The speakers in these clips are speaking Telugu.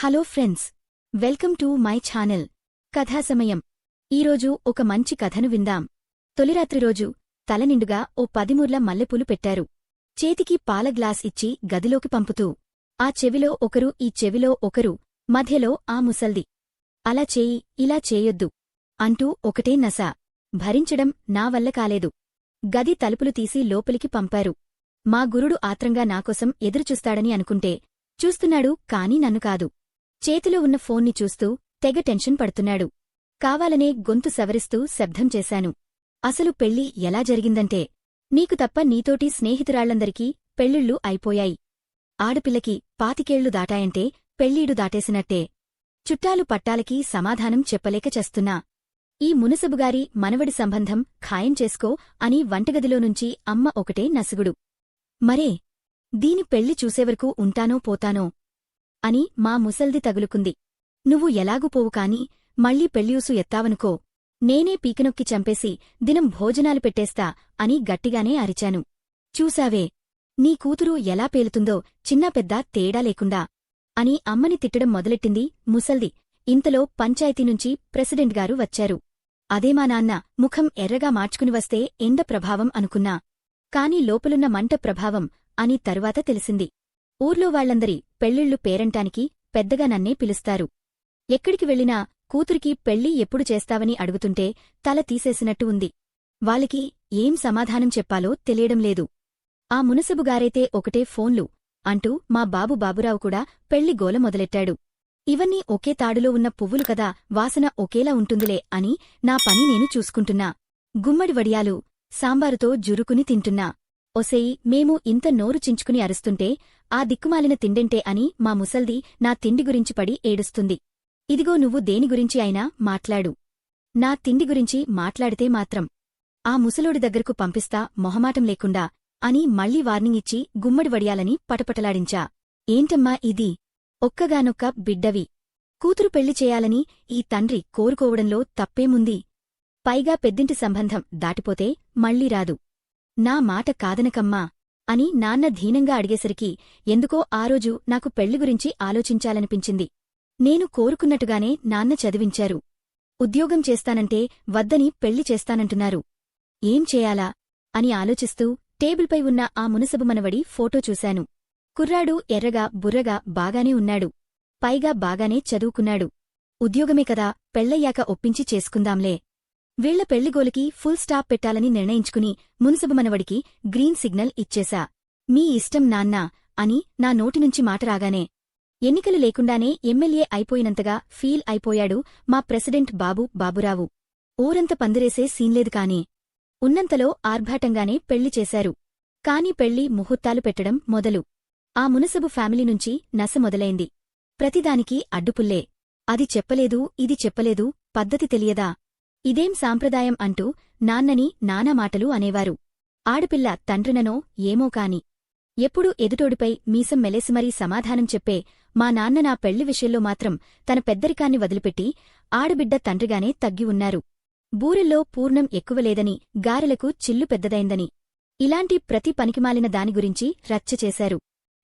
Hello friends, welcome to my channel కథా సమయం. ఈరోజు ఒక మంచి కథను విందాం. తొలిరాత్రి రోజు తలనిండుగా ఓ 10 మూర్ల మల్లెపూలు పెట్టారు. చేతికి పాల గ్లాస్ ఇచ్చి గదిలోకి పంపుతూ ఆ చెవిలో ఒకరు ఈ చెవిలో ఒకరు, మధ్యలో ఆ ముసల్ది. అలా చేయి, ఇలా చేయొద్దు అంటూ ఒకటే నస. భరించడం నా వల్ల కాలేదు. గది తలుపులు తీసి లోపలికి పంపారు. మా గురుడు ఆత్రంగా నాకోసం ఎదురుచూస్తాడని అనుకుంటే చూస్తున్నాడు, కాని నన్ను కాదు. చేతిలో ఉన్న ఫోన్ని చూస్తూ తెగ టెన్షన్ పడుతున్నాడు. కావాలనే గొంతు సవరిస్తూ శబ్దం చేశాను. అసలు పెళ్ళి ఎలా జరిగిందంటే, నీకు తప్ప నీతోటి స్నేహితురాళ్లందరికీ పెళ్ళిళ్ళు అయిపోయాయి. ఆడపిల్లకి 25 దాటాయంటే పెళ్ళీడు దాటేసినట్టే. చుట్టాలు పట్టాలకి సమాధానం చెప్పలేక చస్తున్నా. ఈ మునసబుగారి మనవడి సంబంధం ఖాయం చేసుకో అని వంటగదిలోనుంచి అమ్మ ఒకటే నసుగుడు. మరే, దీని పెళ్లి చూసేవరకు ఉంటానో పోతానో అని మా ముసల్ది తగులుకుంది. నువ్వు ఎలాగు పోవు కాని మళ్ళీ పెళ్లియూసు ఎత్తావనుకో, నేనే పీకనొక్కి చంపేసి దినం భోజనాలు పెట్టేస్తా అని గట్టిగానే అరిచాను. చూశావే, నీ కూతురు ఎలా పేలుతుందో చిన్నా పెద్ద తేడా లేకుండా అని అమ్మని తిట్టడం మొదలెట్టింది ముసల్ది. ఇంతలో పంచాయతీ నుంచి ప్రెసిడెంట్ గారు వచ్చారు. అదే మా నాన్న ముఖం ఎర్రగా మార్చుకుని వస్తే ఎండ ప్రభావం అనుకున్నా. కాని లోపలున్న మంట ప్రభావం అని తరువాత తెలిసింది. ఊర్లో వాళ్లందరి పెళ్ళిళ్ళు పేరంటానికి పెద్దగా నన్నే పిలుస్తారు. ఎక్కడికి వెళ్లినా కూతురికి పెళ్ళి ఎప్పుడు చేస్తావని అడుగుతుంటే తల తీసేసినట్టు ఉంది. వాళ్ళకి ఏం సమాధానం చెప్పాలో తెలియడంలేదు. ఆ మునసబుగారైతే ఒకటే ఫోన్లు అంటూ మా బాబురావు కూడా పెళ్లి గోల మొదలెట్టాడు. ఇవన్నీ ఒకే తాడులో ఉన్న పువ్వులు కదా, వాసన ఒకేలా ఉంటుందిలే అని నా పని నేను చూసుకుంటున్నా. గుమ్మడి వడియాలు సాంబారుతో జురుకుని తింటున్నా. ఒసేయి, మేము ఇంత నోరు చించుకుని అరుస్తుంటే ఆ దిక్కుమాలిన తిండెంటే అని మా ముసల్ది నా తిండి గురించి పడి ఏడుస్తుంది. ఇదిగో, నువ్వు దేని గురించి అయినా మాట్లాడు, నా తిండి గురించి మాట్లాడితే మాత్రం ఆ ముసలోడి దగ్గరకు పంపిస్తా మొహమాటం లేకుండా అని మళ్లీ వార్నింగ్ ఇచ్చి గుమ్మడి వడియాలని పటపటలాడించా. ఏంటమ్మా ఇది? ఒక్కగానొక్క బిడ్డవి. కూతురు పెళ్లి చేయాలని ఈ తండ్రి కోరుకోవడంలో తప్పేముంది? పైగా పెద్దింటి సంబంధం దాటిపోతే మళ్లీ రాదు. నా మాట కాదనకమ్మా అని నాన్న ధీనంగా అడిగేసరికి ఎందుకో ఆ రోజు నాకు పెళ్లి గురించి ఆలోచించాలనిపించింది. నేను కోరుకున్నట్టుగానే నాన్న చదివించారు. ఉద్యోగం చేస్తానంటే వద్దని పెళ్లి చేస్తానంటున్నారు. ఏం చేయాలా అని ఆలోచిస్తూ టేబుల్పై ఉన్న ఆ మునసబు మనవడి ఫోటో చూశాను. కుర్రాడు ఎర్రగా బుర్రగా బాగానే ఉన్నాడు. పైగా బాగానే చదువుకున్నాడు. ఉద్యోగమే కదా, పెళ్లయ్యాక ఒప్పించి చేసుకుందాంలే. వీళ్ల పెళ్లిగోలికి ఫుల్ స్టాప్ పెట్టాలని నిర్ణయించుకుని మునసబు మనవడికి గ్రీన్ సిగ్నల్ ఇచ్చేశా. మీ ఇష్టం నాన్నా అని నా నోటినుంచి మాట రాగానే ఎన్నికలు లేకుండానే ఎమ్మెల్యే అయిపోయినంతగా ఫీల్ అయిపోయాడు మా ప్రెసిడెంట్ బాబురావు. ఊరంత పందిరేసే సీన్లేదు కాని ఉన్నంతలో ఆర్భాటంగానే పెళ్లి చేశారు. కాని పెళ్లి ముహూర్తాలు పెట్టడం మొదలు ఆ మునసబు ఫ్యామిలీ నుంచి నస మొదలైంది. ప్రతిదానికి అడ్డుపుల్లే. అది చెప్పలేదు, ఇది చెప్పలేదు, పద్ధతి తెలియదా, ఇదేం సాంప్రదాయం అంటూ నాన్నని నానా మాటలు అనేవారు. ఆడపిల్ల తండ్రిననో ఏమో కాని ఎప్పుడూ ఎదుటోడిపై మీసం మెలేసిమరీ సమాధానం చెప్పే మా నాన్న నా పెళ్లి విషయంలో మాత్రం తన పెద్దరికాన్ని వదిలిపెట్టి ఆడబిడ్డ తండ్రిగానే తగ్గి ఉన్నారు. బూరెల్లో పూర్ణం ఎక్కువలేదని, గారెలకు చిల్లు పెద్దదైందని ఇలాంటి ప్రతి పనికిమాలిన దాని గురించి రచ్చ చేశారు.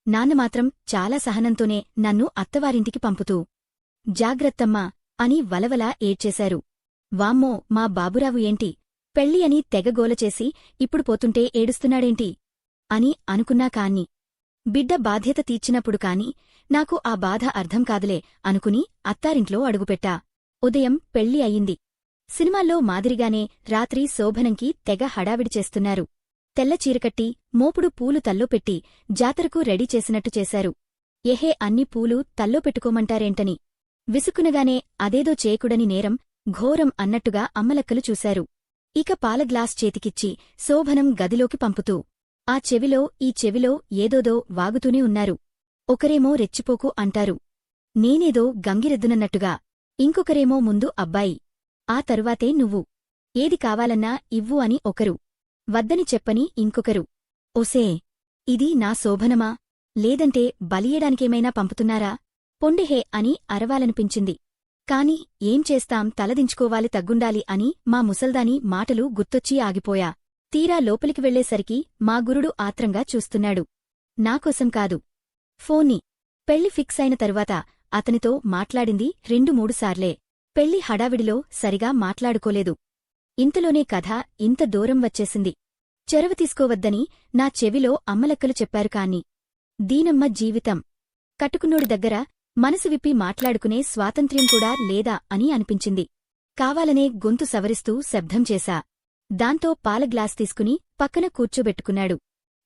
నాన్న మాత్రం చాలా సహనంతోనే నన్ను అత్తవారింటికి పంపుతూ జాగ్రత్తమ్మా అని వలవలా ఏడ్చేశారు. వామ్మో, మా బాబురావు ఏంటి పెళ్లి అని తెగగోలచేసి ఇప్పుడు పోతుంటే ఏడుస్తున్నాడేంటి అని అనుకున్నా కాన్ని బిడ్డ బాధ్యత తీర్చినప్పుడు కాని నాకు ఆ బాధ అర్థం కాదులే అనుకుని అత్తారింట్లో అడుగుపెట్టా. ఉదయం పెళ్లి అయింది. సినిమాల్లో మాదిరిగానే రాత్రి శోభనంకి తెగ హడావిడి చేస్తున్నారు. తెల్ల చీరకట్టి మోపుడు పూలు తల్లో పెట్టి జాతరకు రెడీ చేసినట్టు చేశారు. ఎహే, అన్ని పూలు తల్లో పెట్టుకోమంటారేంటని విసుక్కునగానే అదేదో చేయకుడని నేరం ఘోరం అన్నట్టుగా అమ్మలక్కలు చూశారు. ఇక పాల గ్లాస్ చేతికిచ్చి శోభనం గదిలోకి పంపుతూ ఆ చెవిలో ఈ చెవిలో ఏదోదో వాగుతూనే ఉన్నారు. ఒకరేమో రెచ్చిపోకు అంటారు, నేనేదో గంగిరెద్దునన్నట్టుగా. ఇంకొకరేమో ముందు అబ్బాయి, ఆ తరువాతే నువ్వు, ఏది కావాలన్నా ఇవ్వు అని ఒకరు, వద్దని చెప్పని ఇంకొకరు. ఒసే, ఇది నా శోభనమా, లేదంటే బలియడానికేమైనా పంపుతున్నారా? పొండెహే అని అరవాలనిపించింది. కాని ఏం చేస్తాం, తలదించుకోవాలి, తగ్గుండాలి అని మా ముసల్దాని మాటలు గుర్తొచ్చి ఆగిపోయా. తీరా లోపలికి వెళ్లేసరికి మా గురుడు ఆత్రంగా చూస్తున్నాడు. నాకోసం కాదు, ఫోన్ని. పెళ్లి ఫిక్స్ అయిన తరువాత అతనితో మాట్లాడింది 2-3 సార్లే. పెళ్లి హడావిడిలో సరిగా మాట్లాడుకోలేదు. ఇంతలోనే కథ ఇంత దూరం వచ్చేసింది. చొరవ తీసుకోవద్దని నా చెవిలో అమ్మలక్కలు చెప్పారు కాని దీనమ్మ జీవితం కట్టుకున్నోడి దగ్గర మనసు విప్పి మాట్లాడుకునే స్వాతంత్ర్యం కూడా లేదా అని అనిపించింది. కావాలనే గొంతు సవరిస్తూ శబ్దం చేశా. దాంతో పాల గ్లాస్ తీసుకుని పక్కన కూర్చోబెట్టుకున్నాడు.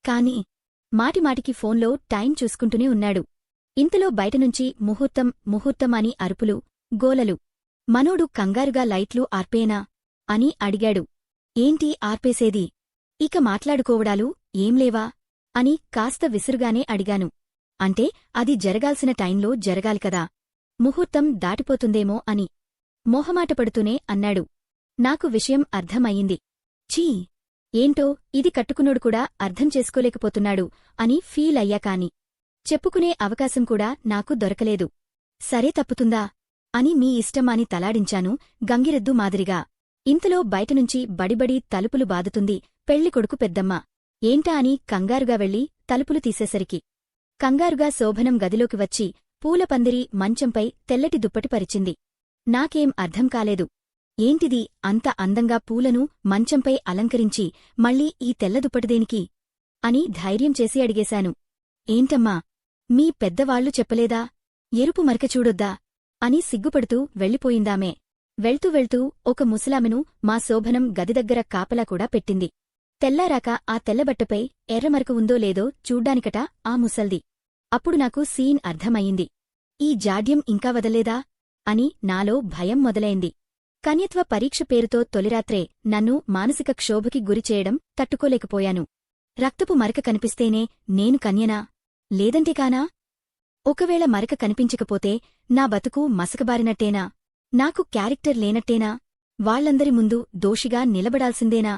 కాని మాటిమాటికి ఫోన్లో టైం చూసుకుంటూనే ఉన్నాడు. ఇంతలో బయటనుంచి ముహూర్తం ముహూర్తం అని అరుపులు, గోలలు. మనోడు కంగారుగా లైట్లు ఆర్పేనా అని అడిగాడు. ఏంటి ఆర్పేసేది? ఇక మాట్లాడుకోవడాలు ఏంలేవా అని కాస్త విసురుగానే అడిగాను. అంటే అది జరగాల్సిన టైంలో జరగాలికదా, ముహూర్తం దాటిపోతుందేమో అని మొహమాటపడుతూనే అన్నాడు. నాకు విషయం అర్థమయ్యింది. ఛీ, ఏంటో ఇది కట్టుకున్నోడు కూడా అర్థం చేసుకోలేకపోతున్నాడు అని ఫీల్ అయ్యా కాని చెప్పుకునే అవకాశం కూడా నాకు దొరకలేదు. సరే తప్పుతుందా అని మీ ఇష్టం అని తలాడించాను గంగిరెద్దు మాదిరిగా. ఇంతలో బయటనుంచి బడిబడి తలుపులు బాదుతుంది పెళ్లికొడుకు పెద్దమ్మ. ఏంటా అని కంగారుగా వెళ్లి తలుపులు తీసేసరికి కంగారుగా శోభనం గదిలోకి వచ్చి పూలపందిరి మంచంపై తెల్లటి దుప్పటి పరిచింది. నాకేం అర్థం కాలేదు. ఏంటిది అంత అందంగా పూలను మంచంపై అలంకరించి మళ్ళీ ఈ తెల్ల దుప్పటిదేనికి అని ధైర్యం చేసి అడిగేశాను. ఏంటమ్మా, మీ పెద్దవాళ్లు చెప్పలేదా? ఎరుపు మరక చూడొద్దా అని సిగ్గుపడుతూ వెళ్ళిపోయిందామే. వెళ్తూ వెళ్తూ ఒక ముసలామెను మా శోభనం గదిదగ్గర కాపలా కూడా పెట్టింది. తెల్లారాక ఆ తెల్లబట్టపై ఎర్రమరక ఉందో లేదో చూడ్డానికట ఆ ముసల్ది. అప్పుడు నాకు సీన్ అర్థమయ్యింది. ఈ జాడ్యం ఇంకా వదలేదా అని నాలో భయం మొదలైంది. కన్యత్వ పరీక్ష పేరుతో తొలిరాత్రే నన్ను మానసిక క్షోభకి గురిచేయడం తట్టుకోలేకపోయాను. రక్తపు మరక కనిపిస్తేనే నేను కన్యనా? లేదంటే కానా? ఒకవేళ మరక కనిపించకపోతే నా బతుకు మసకబారినట్టేనా? నాకు క్యారెక్టర్ లేనట్టేనా? వాళ్లందరి ముందు దోషిగా నిలబడాల్సిందేనా?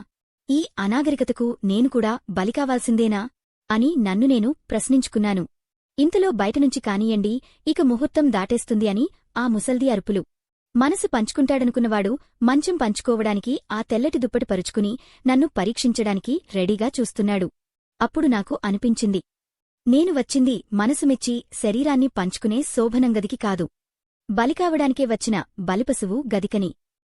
ఈ అనాగరికతకు నేను కూడా బలికావాల్సిందేనా అని నన్ను నేను ప్రశ్నించుకున్నాను. ఇంతలో బయటనుంచి కానియండి, ఇక ముహూర్తం దాటేస్తుంది అని ఆ ముసల్ది అరుపులు. మనసు పంచుకుంటాడనుకున్నవాడు మంచం పంచుకోవడానికి ఆ తెల్లటి దుప్పటి పరుచుకుని నన్ను పరీక్షించడానికి రెడీగా చూస్తున్నాడు. అప్పుడు నాకు అనిపించింది, నేను వచ్చింది మనసు మెచ్చి శరీరాన్ని పంచుకునే శోభనంగదికి కాదు, బలికావడానికే వచ్చిన బలిపశువు గదికని.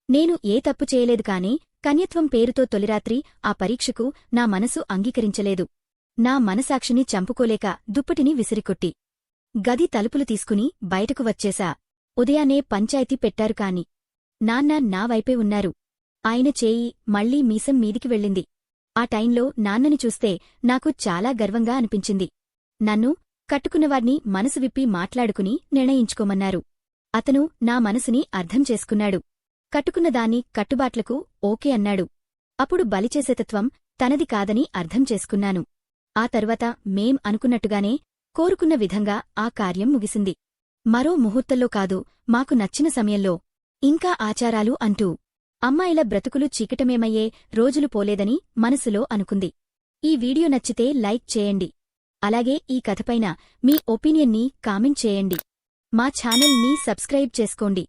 నేను ఏ తప్పు చేయలేదు కాని కన్యత్వం పేరుతో తొలిరాత్రి ఆ పరీక్షకు నా మనసు అంగీకరించలేదు. నా మనసాక్షిని చంపుకోలేక దుప్పటిని విసిరికొట్టి గది తలుపులు తీసుకుని బయటకు వచ్చేశా. ఉదయాన్నే పంచాయతీ పెట్టారు కాని నాన్న నా వైపే ఉన్నారు. ఆయన చేయి మళ్లీ మీసం మీదికి వెళ్ళింది. ఆ టైంలో నాన్నని చూస్తే నాకు చాలా గర్వంగా అనిపించింది. నన్ను కట్టుకున్నవాడ్ని మనసు విప్పి మాట్లాడుకుని నిర్ణయించుకోమన్నారు. అతను నా మనసుని అర్థం చేసుకున్నాడు. కట్టుకున్నదాన్ని కట్టుబాట్లకు ఓకే అన్నాడు. అప్పుడు బలిచేసేతత్వం తనది కాదని అర్థం చేసుకున్నాను. ఆ తర్వాత మేం అనుకున్నట్టుగానే కోరుకున్న విధంగా ఆ కార్యం ముగిసింది. మరో ముహూర్తంలో కాదు, మాకు నచ్చిన సమయంలో. ఇంకా ఆచారాలు అంటూ అమ్మాయిల బ్రతుకులు చీకటమేమయ్యే రోజులు పోలేదని మనసులో అనుకుంది. ఈ వీడియో నచ్చితే లైక్ చేయండి. అలాగే ఈ కథపైన మీ ఒపీనియన్ని కామెంట్ చేయండి. మా ఛానల్ని సబ్స్క్రైబ్ చేసుకోండి.